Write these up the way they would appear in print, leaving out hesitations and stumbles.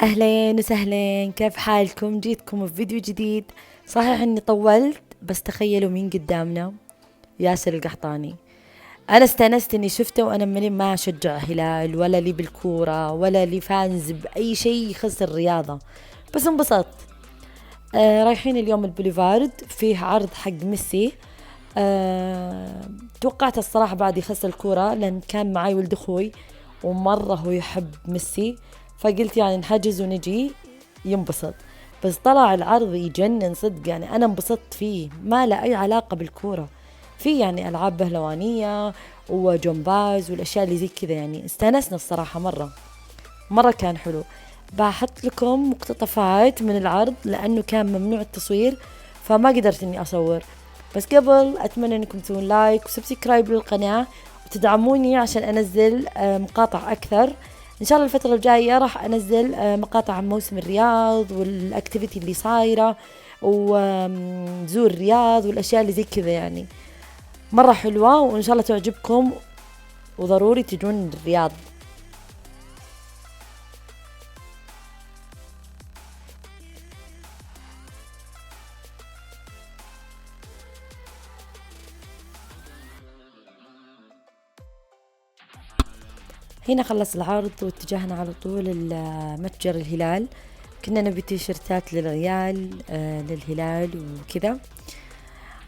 أهلين وسهلين، كيف حالكم؟ جيتكم في فيديو جديد. صحيح إني طولت، بس تخيلوا مين قدامنا؟ ياسر القحطاني. أنا استانست إني شفته، وأنا ماني ما أشجع هلال ولا لي بالكورة ولا لي فانز بأي شيء يخص الرياضة، بس انبسطت. رايحين اليوم البوليفارد، فيه عرض حق ميسي. توقعت الصراحة بعد يخص الكورة، لأن كان معاي ولد أخوي ومرة هو يحب ميسي، فقلت يعني نحجز ونجي ينبسط. بس طلع العرض يجنن صدق، يعني أنا انبسطت فيه، ما له أي علاقة بالكورة. في يعني ألعاب بهلوانية وجمباز والأشياء اللي زي كذا، يعني استانسنا الصراحة مرة كان حلو. بحط لكم مقتطفات من العرض لأنه كان ممنوع التصوير، فما قدرت إني أصور. بس قبل أتمنى إنكم تسوون لايك وسبسكرايب للقناة وتدعموني عشان أنزل مقاطع أكثر. إن شاء الله الفترة الجاية راح أنزل مقاطع عن موسم الرياض والأكتيفيتي اللي صايرة، وزور الرياض والأشياء اللي زي كذا، يعني مرة حلوة وإن شاء الله تعجبكم، وضروري تجون الرياض. هنا خلص العرض واتجهنا على طول متجر الهلال. كنا نبي تيشرتات للعيال للهلال وكذا،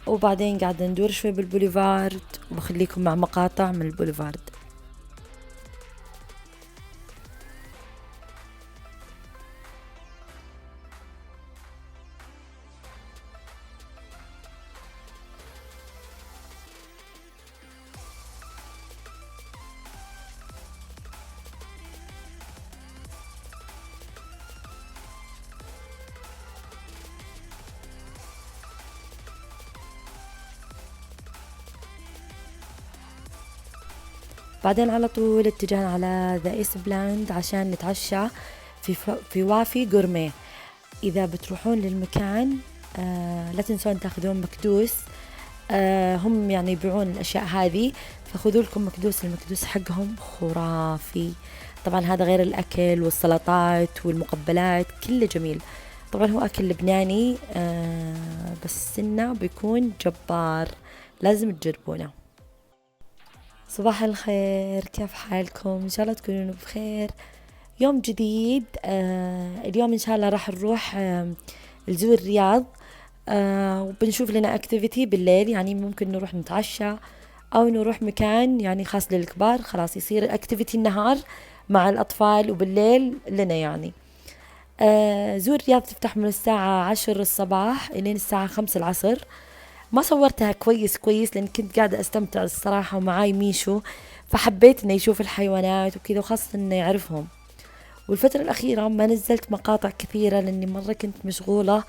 وبعدين قاعدة ندور شوي بالبوليفارد، وبخليكم مع مقاطع من البوليفارد. بعدين على طول اتجهنا على ذا ايس بلاند عشان نتعشى في وافي جورميه. اذا بتروحون للمكان لا تنسون تاخذون مكدوس. هم يعني يبيعون الاشياء هذه، فخذوا لكم مكدوس، المكدوس حقهم خرافي. طبعا هذا غير الاكل والسلطات والمقبلات، كله جميل. طبعا هو اكل لبناني بس انه بيكون جبار، لازم تجربونه. صباح الخير، كيف حالكم؟ إن شاء الله تكونون بخير. يوم جديد. اليوم إن شاء الله راح نروح نزور الرياض. وبنشوف لنا اكتيفيتي بالليل، يعني ممكن نروح نتعشى أو نروح مكان يعني خاص للكبار، خلاص يصير اكتيفيتي النهار مع الأطفال، وبالليل لنا يعني. زور الرياض تفتح من الساعة 10 الصباح إلين الساعة 5 العصر. ما صورتها كويس لأن كنت قاعدة أستمتع الصراحة، ومعاي ميشو، فحبيت إنه يشوف الحيوانات وكذا، وخاصة إنه يعرفهم. والفترة الأخيرة ما نزلت مقاطع كثيرة لأني مرة كنت مشغولة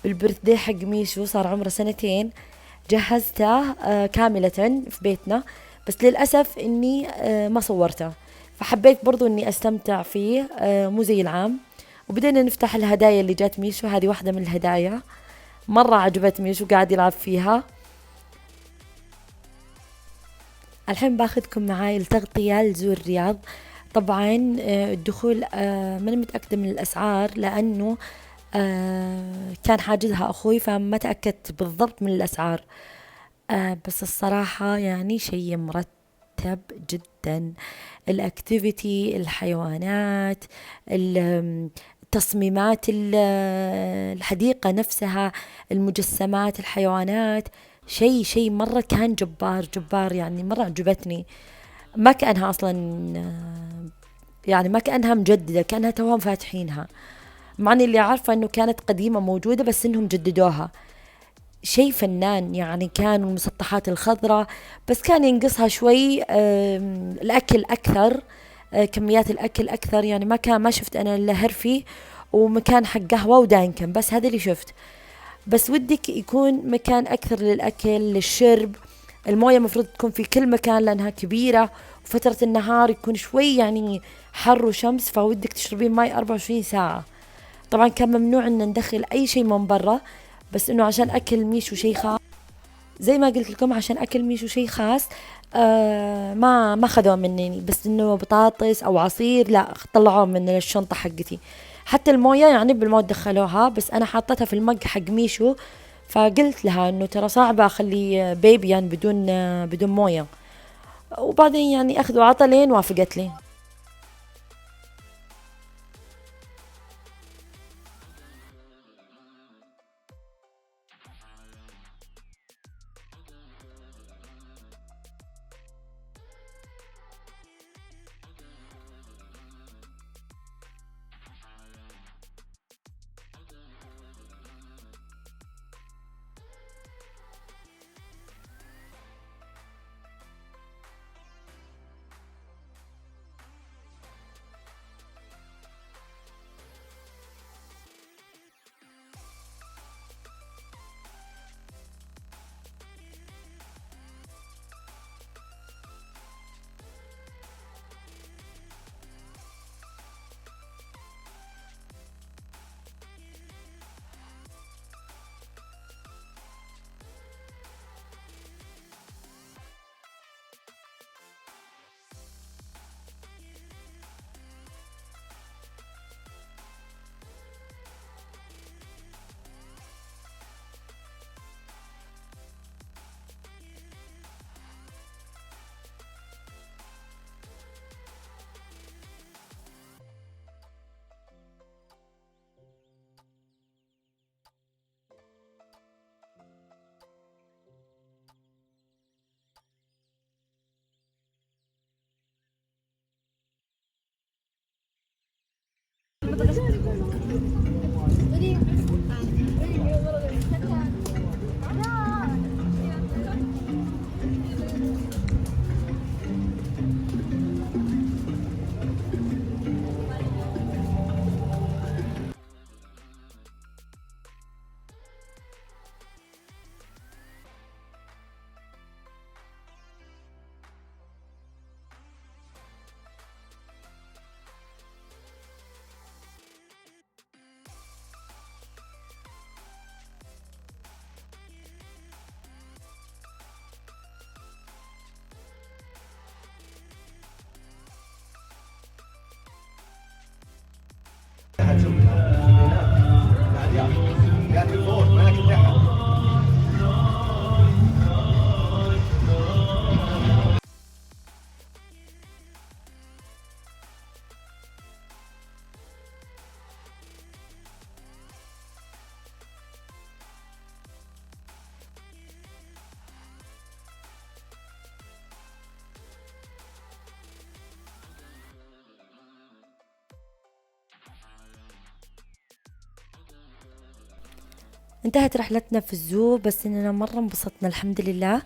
بالبرث دي حق ميشو، صار عمره 2 سنين. جهزته كاملة في بيتنا، بس للأسف إني ما صورته، فحبيت برضو إني أستمتع فيه مو زي العام. وبدينا نفتح الهدايا اللي جات ميشو، هذه واحدة من الهدايا مرة عجبت ميشو، قاعد يلعب فيها. الحين باخذكم معاي لتغطية لزور الرياض. طبعا الدخول ماني متأكدة من الأسعار، لأنه كان حاجزها أخوي، فما تأكدت بالضبط من الأسعار. بس الصراحة يعني شيء مرتب جدا. الأكتيفيتي، الحيوانات، تصميمات الحديقة نفسها، المجسمات، الحيوانات، شيء مرة كان جبار، يعني مرة عجبتني. ما كأنها أصلا يعني ما كأنها مجددة، كأنها توهم فاتحينها، مع اني اللي عارفة انه كانت قديمة موجودة بس انهم جددوها. شيء فنان، يعني كانوا المسطحات الخضراء، بس كان ينقصها شوي الأكل أكثر. كميات الأكل أكثر، يعني ما شفت أنا إلا هرفي ومكان حق قهوة ودانكن، بس هذا اللي شفت. بس ودك يكون مكان أكثر للأكل للشرب. الموية مفروض تكون في كل مكان لأنها كبيرة، وفترة النهار يكون شوي يعني حر وشمس، فودك تشربين ماي 24 ساعة. طبعا كان ممنوع ان ندخل اي شيء من برا، بس انه عشان اكل ميشو شيء خاص. زي ما قلت لكم عشان اكل ميشو شيء خاص، ما خذوه مني، بس انه بطاطس او عصير لا طلعوه من الشنطة حقتي. حتى الموية يعني بالموت دخلوها، بس انا حاطتها في المج حق ميشو، فقلت لها انه ترى صعبة اخلي بيبي يعني بدون موية. وبعدين يعني اخذ وعطى لين وافقت لي. انتهت رحلتنا في الزو، بس اننا مرة انبسطنا الحمد لله.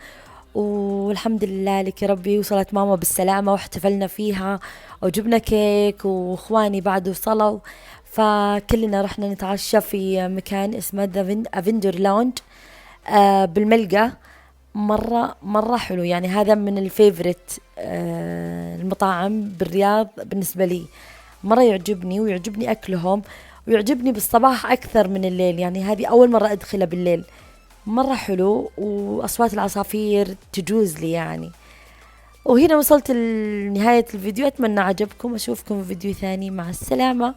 والحمد لله لك يا ربي وصلت ماما بالسلامة واحتفلنا فيها، وجبنا كيك واخواني بعد وصلوا. فكلنا رحنا نتعشى في مكان اسمه افندر لاونج بالملقا. مرة حلو يعني، هذا من الفيفوريت المطاعم بالرياض بالنسبة لي. مرة يعجبني ويعجبني أكلهم، ويعجبني بالصباح أكثر من الليل، يعني هذه أول مرة أدخله بالليل. مرة حلو، وأصوات العصافير تجوز لي يعني. وهنا وصلت لنهاية الفيديو، أتمنى عجبكم، أشوفكم في فيديو ثاني، مع السلامة.